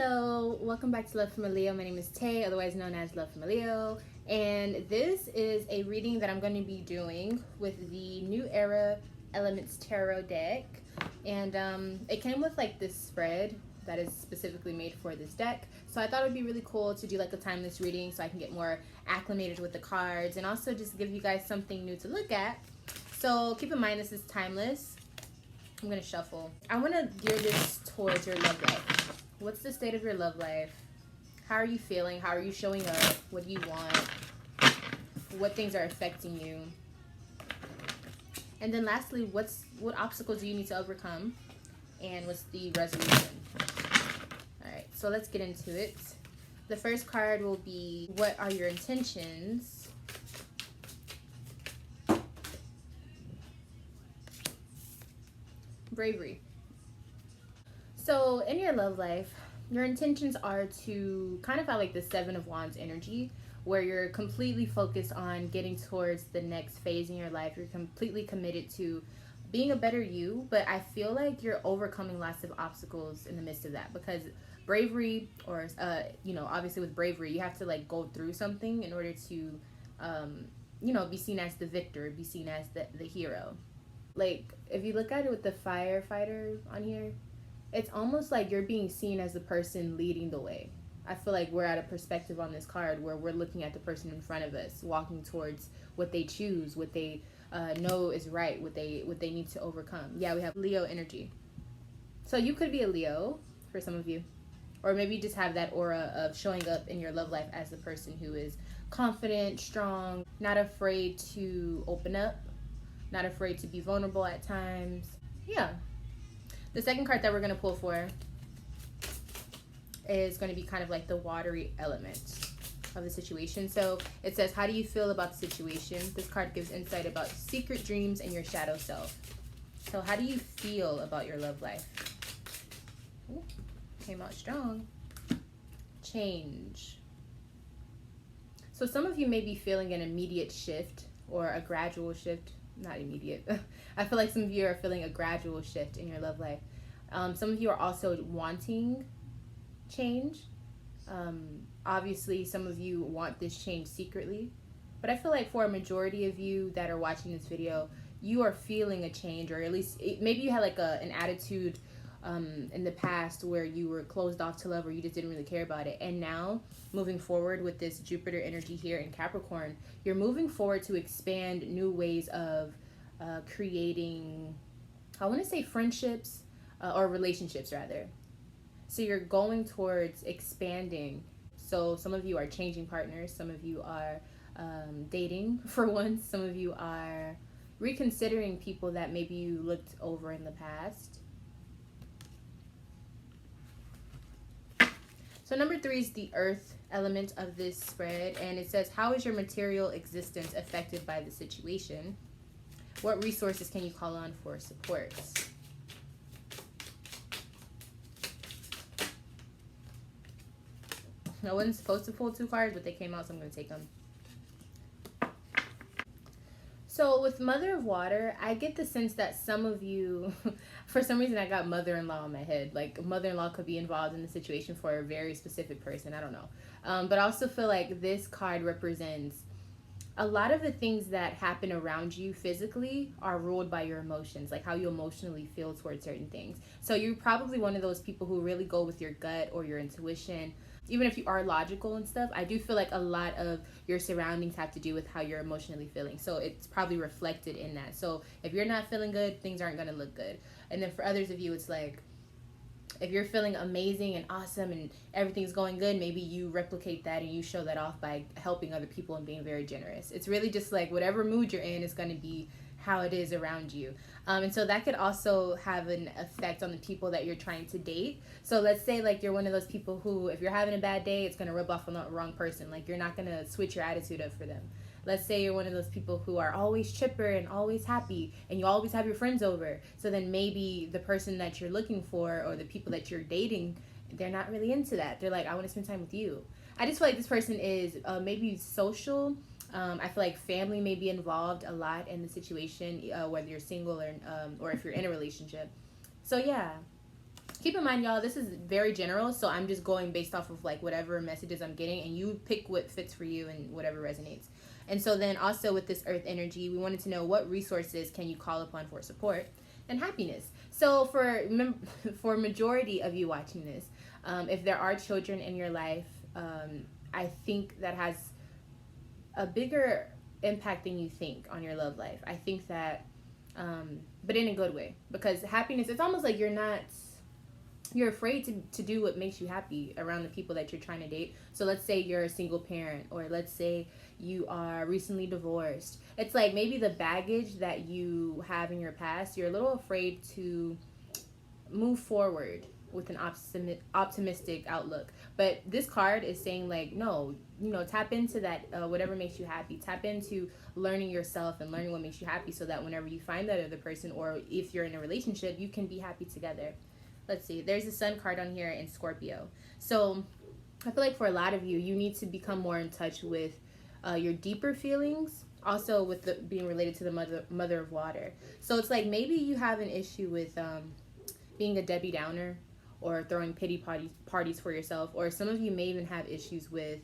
Hello, welcome back to Love from Leo. My name is Tay, otherwise known as Love from Leo, and this is a reading that I'm going to be doing with the New Era Elements Tarot deck. And it came with like this spread that is specifically made for this deck, so I thought it would be really cool to do like a timeless reading so I can get more acclimated with the cards and also just give you guys something new to look at. So keep in mind this is timeless. I'm going to shuffle. I want to gear this towards your love life. What's the state of your love life? How are you feeling? How are you showing up? What do you want? What things are affecting you? And then lastly, what obstacles do you need to overcome? And what's the resolution? Alright, so let's get into it. The first card will be, what are your intentions? Bravery. So in your love life, your intentions are to kind of have like the Seven of Wands energy, where you're completely focused on getting towards the next phase in your life. You're completely committed to being a better you, but I feel like you're overcoming lots of obstacles in the midst of that, because bravery, or obviously with bravery, you have to like go through something in order to be seen as the victor, be seen as the hero. Like if you look at it with the firefighter on here, it's almost like you're being seen as the person leading the way. I feel like we're at a perspective on this card where we're looking at the person in front of us, walking towards what they choose, what they know is right, what they need to overcome. Yeah, we have Leo energy. So you could be a Leo for some of you. Or maybe just have that aura of showing up in your love life as the person who is confident, strong, not afraid to open up, not afraid to be vulnerable at times. Yeah. The second card that we're going to pull for is going to be kind of like the watery element of the situation. So it says, how do you feel about the situation? This card gives insight about secret dreams and your shadow self. So how do you feel about your love life? Ooh, came out strong. Change. So some of you may be feeling an immediate shift or a gradual shift. Not immediate. I feel like some of you are feeling a gradual shift in your love life. Some of you are also wanting change. Obviously, some of you want this change secretly. But I feel like for a majority of you that are watching this video, you are feeling a change, or at least maybe you had like an attitude in the past where you were closed off to love, or you just didn't really care about it. And now, moving forward with this Jupiter energy here in Capricorn, you're moving forward to expand new ways of creating, I want to say friendships, or relationships rather. So you're going towards expanding. So some of you are changing partners, some of you are dating for once, some of you are reconsidering people that maybe you looked over in the past. So number 3 is the earth element of this spread, and it says, how is your material existence affected by the situation? What resources can you call on for support? No one's supposed to pull 2 cards, but they came out, so I'm going to take them. So with Mother of Water, I get the sense that some of you, for some reason I got mother-in-law in my head. Like mother-in-law could be involved in the situation for a very specific person. I don't know. But I also feel like this card represents a lot of the things that happen around you physically are ruled by your emotions, like how you emotionally feel towards certain things. So you're probably one of those people who really go with your gut or your intuition. Even if you are logical and stuff, I do feel like a lot of your surroundings have to do with how you're emotionally feeling. So it's probably reflected in that. So if you're not feeling good, things aren't going to look good. And then for others of you, it's like, if you're feeling amazing and awesome and everything's going good, maybe you replicate that and you show that off by helping other people and being very generous. It's really just like whatever mood you're in is going to be how it is around you. And so that could also have an effect on the people that you're trying to date. So let's say like you're one of those people who, if you're having a bad day, it's going to rub off on the wrong person. Like you're not going to switch your attitude up for them. Let's say you're one of those people who are always chipper and always happy and you always have your friends over. So then maybe the person that you're looking for or the people that you're dating, they're not really into that. They're like, I want to spend time with you. I just feel like this person is maybe social. I feel like family may be involved a lot in the situation, whether you're single or if you're in a relationship. So yeah, Keep in mind, y'all, this is very general, so I'm just going based off of like whatever messages I'm getting, and you pick what fits for you and whatever resonates. And so then also with this earth energy, we wanted to know what resources can you call upon for support and happiness. So for majority of you watching this, if there are children in your life, I think that has a bigger impact than you think on your love life. I think that, but in a good way, because happiness, it's almost like you're afraid to do what makes you happy around the people that you're trying to date. So let's say you're a single parent, or let's say you are recently divorced. It's like maybe the baggage that you have in your past, you're a little afraid to move forward with an optimistic outlook. But this card is saying like, no, tap into that, whatever makes you happy. Tap into learning yourself and learning what makes you happy, so that whenever you find that other person, or if you're in a relationship, you can be happy together. Let's see, there's a sun card on here in Scorpio. So I feel like for a lot of you, you need to become more in touch with your deeper feelings, also with being related to the mother of water. So it's like maybe you have an issue with being a Debbie Downer, or throwing pity parties for yourself, or some of you may even have issues with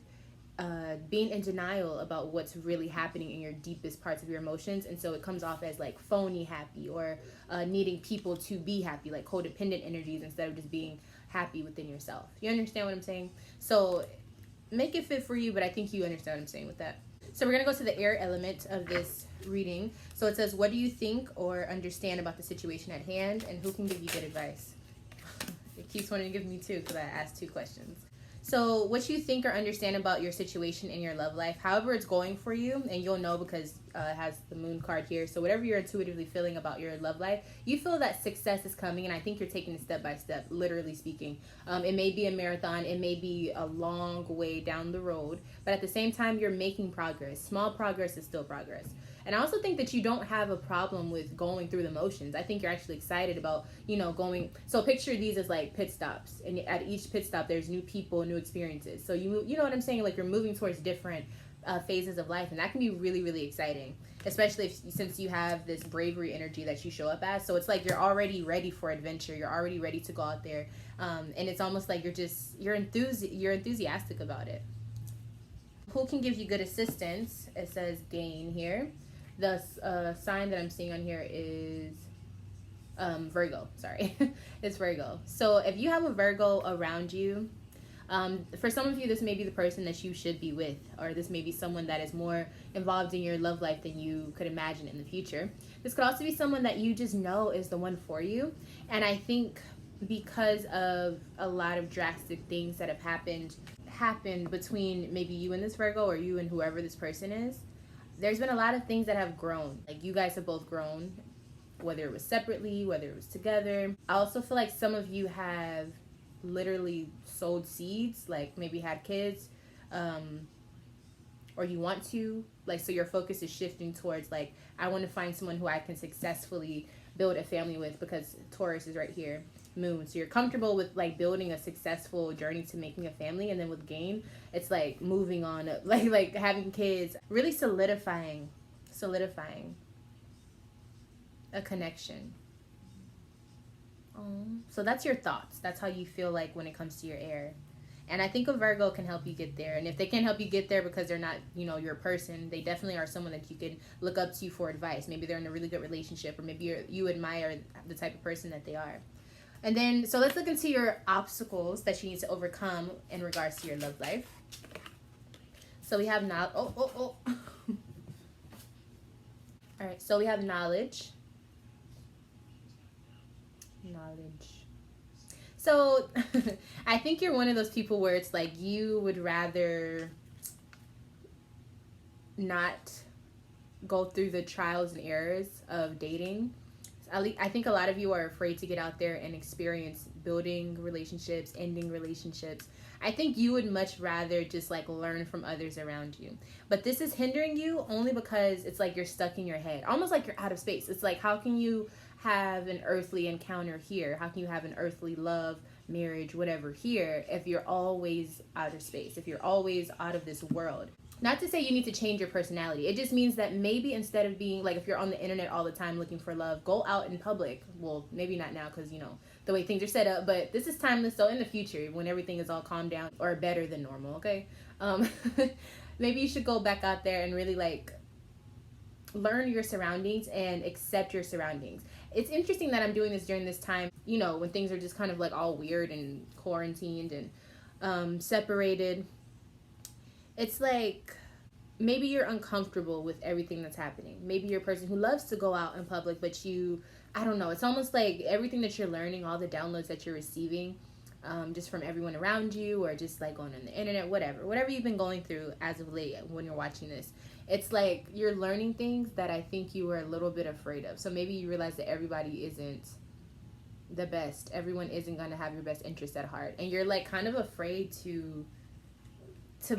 being in denial about what's really happening in your deepest parts of your emotions, and so it comes off as like phony happy, or needing people to be happy, like codependent energies, instead of just being happy within yourself. You understand what I'm saying? So make it fit for you, but I think you understand what I'm saying with that. So we're going to go to the air element of this reading. So it says, what do you think or understand about the situation at hand, and who can give you good advice? It keeps wanting to give me two because I asked two questions. So what you think or understand about your situation in your love life, however it's going for you, and you'll know because it has the moon card here. So whatever you're intuitively feeling about your love life, you feel that success is coming, and I think you're taking it step by step, literally speaking. It may be a marathon, it may be a long way down the road, but at the same time, you're making progress. Small progress is still progress. And I also think that you don't have a problem with going through the motions. I think you're actually excited about, going. So picture these as like pit stops. And at each pit stop, there's new people, new experiences. So you know what I'm saying? Like you're moving towards different phases of life. And that can be really, really exciting. Especially since you have this bravery energy that you show up as. So it's like you're already ready for adventure. You're already ready to go out there. And it's almost like you're enthusiastic about it. Who can give you good assistance? It says gain here. The sign that I'm seeing on here is Virgo. Sorry, it's Virgo. So if you have a Virgo around you, for some of you, this may be the person that you should be with, or this may be someone that is more involved in your love life than you could imagine in the future. This could also be someone that you just know is the one for you. And I think because of a lot of drastic things that have happened between maybe you and this Virgo, or you and whoever this person is, there's been a lot of things that have grown. Like you guys have both grown, whether it was separately, whether it was together. I also feel like some of you have literally sowed seeds, like maybe had kids, or you want to, like, so your focus is shifting towards like, I want to find someone who I can successfully build a family with, because Taurus is right here, moon. So you're comfortable with like building a successful journey to making a family, and then with gain, it's like moving on, like having kids, really solidifying a connection. So that's your thoughts. That's how you feel like when it comes to your air. And I think a Virgo can help you get there. And if they can't help you get there because they're not, your person, they definitely are someone that you can look up to for advice. Maybe they're in a really good relationship, or maybe you admire the type of person that they are. And then, so let's look into your obstacles that you need to overcome in regards to your love life. So we have All right, so we have knowledge. So I think you're one of those people where it's like you would rather not go through the trials and errors of dating. I think a lot of you are afraid to get out there and experience building relationships, ending relationships. I think you would much rather just like learn from others around you. But this is hindering you only because it's like you're stuck in your head, almost like you're out of space. It's like, how can you have an earthly encounter here? How can you have an earthly love, marriage, whatever here, if you're always out of space, if you're always out of this world? Not to say you need to change your personality. It just means that maybe instead of being like, if you're on the internet all the time looking for love, go out in public. Well, maybe not now because the way things are set up. But this is timeless. So in the future, when everything is all calmed down or better than normal, okay, um, maybe you should go back out there and really like learn your surroundings and accept your surroundings. It's interesting that I'm doing this during this time, you know, when things are just kind of like all weird and quarantined and separated. It's like maybe you're uncomfortable with everything that's happening. Maybe you're a person who loves to go out in public, but I don't know, it's almost like everything that you're learning, all the downloads that you're receiving, just from everyone around you, or just like going on the internet, whatever you've been going through as of late when you're watching this, it's like you're learning things that I think you were a little bit afraid of. So maybe you realize that everybody isn't the best. Everyone isn't going to have your best interest at heart. And you're like kind of afraid to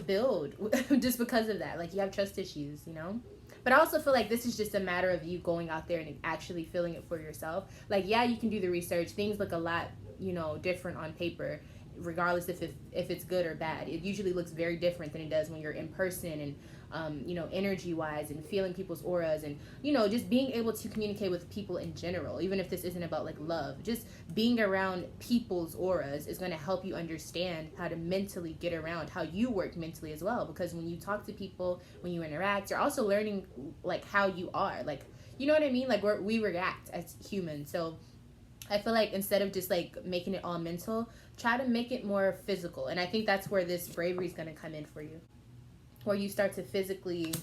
build just because of that. Like you have trust issues, you know? But I also feel like this is just a matter of you going out there and actually feeling it for yourself. Like, yeah, you can do the research. Things look a lot, you know, different on paper, regardless if it's good or bad. It usually looks very different than it does when you're in person and, you know, energy wise and feeling people's auras and, you know, just being able to communicate with people in general, even if this isn't about like love. Just being around people's auras is going to help you understand how to mentally get around how you work mentally as well. Because when you talk to people, when you interact, you're also learning like how you are, like, you know what I mean? Like we react as humans. So I feel like instead of just like making it all mental, try to make it more physical. And I think that's where this bravery is going to come in for you, where you start to physically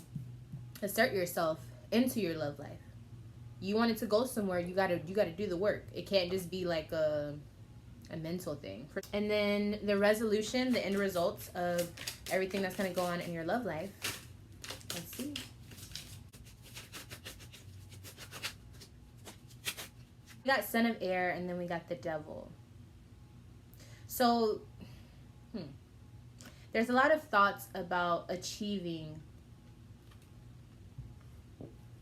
assert yourself into your love life. You want it to go somewhere, you gotta do the work. It can't just be like a mental thing. And then the resolution, the end results of everything that's going to go on in your love life. Let's see. We got Son of Air, and then we got the Devil. So, there's a lot of thoughts about achieving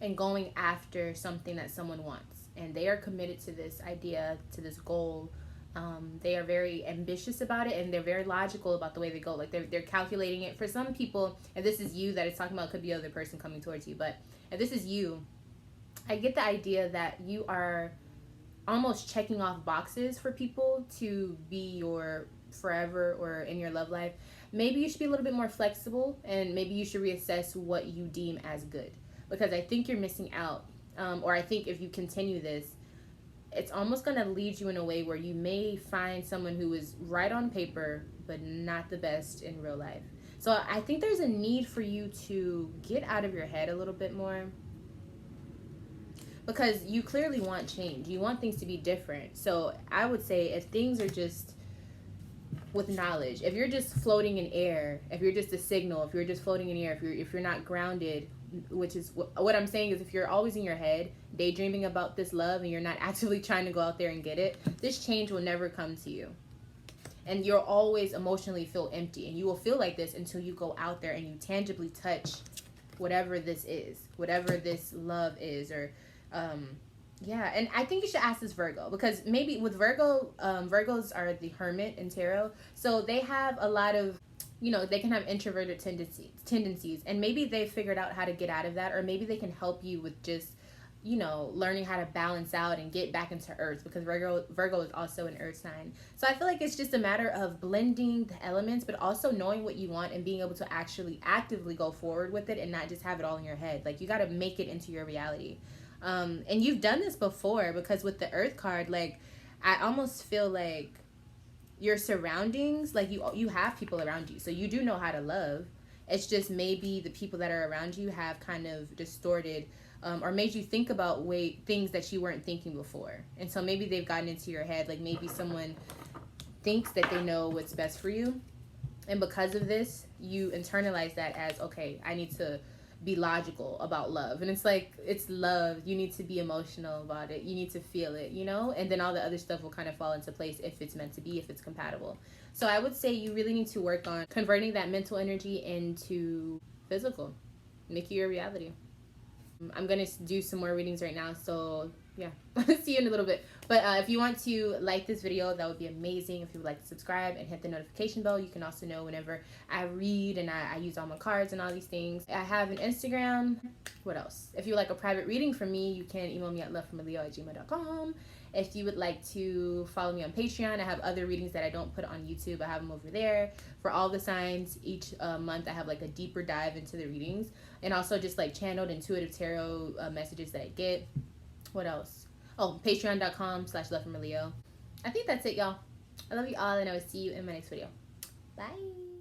and going after something that someone wants. And they are committed to this idea, to this goal. They are very ambitious about it, and they're very logical about the way they go. Like they're calculating it. For some people, if this is you that it's talking about, could be the other person coming towards you. But if this is you, I get the idea that you are almost checking off boxes for people to be your forever or in your love life. Maybe you should be a little bit more flexible, and maybe you should reassess what you deem as good, because I think you're missing out. Or I think if you continue this, it's almost going to lead you in a way where you may find someone who is right on paper but not the best in real life. So I think there's a need for you to get out of your head a little bit more, because you clearly want change. You want things to be different. So I would say if things are just with knowledge, if you're just floating in air, if you're just a signal, if you're just floating in air, if you're not grounded, which is what I'm saying is if you're always in your head daydreaming about this love and you're not actively trying to go out there and get it, this change will never come to you. And you'll always emotionally feel empty, and you will feel like this until you go out there and you tangibly touch whatever this is, whatever this love is, or yeah. And I think you should ask this Virgo, because maybe with Virgo, Virgos are the hermit in tarot, so they have a lot of, you know, they can have introverted tendencies, and maybe they figured out how to get out of that, or maybe they can help you with just, you know, learning how to balance out and get back into earth, because Virgo is also an earth sign. So I feel like it's just a matter of blending the elements, but also knowing what you want and being able to actually actively go forward with it and not just have it all in your head. Like you got to make it into your reality. And you've done this before, because with the earth card, like I almost feel like your surroundings, like you have people around you, so you do know how to love. It's just maybe the people that are around you have kind of distorted or made you think about things that you weren't thinking before. And so maybe they've gotten into your head. Like maybe someone thinks that they know what's best for you, and because of this you internalize that as, okay, I need to be logical about love. And it's like, it's love, you need to be emotional about it, you need to feel it, you know, and then all the other stuff will kind of fall into place if it's meant to be, if it's compatible. So I would say you really need to work on converting that mental energy into physical, make it your reality. I'm gonna do some more readings right now, so yeah. See you in a little bit. But if you want to like this video, that would be amazing. If you would like to subscribe and hit the notification bell, you can also know whenever I read, and I use all my cards and all these things. I have an Instagram. What else? If you like a private reading from me, you can email me at lovefromaleo@gmail.com. If you would like to follow me on Patreon, I have other readings that I don't put on YouTube. I have them over there for all the signs. Each month I have like a deeper dive into the readings, and also just like channeled intuitive tarot messages that I get. What else? Oh, patreon.com/lovefromaleo. I think that's it, y'all. I love you all, and I will see you in my next video. Bye.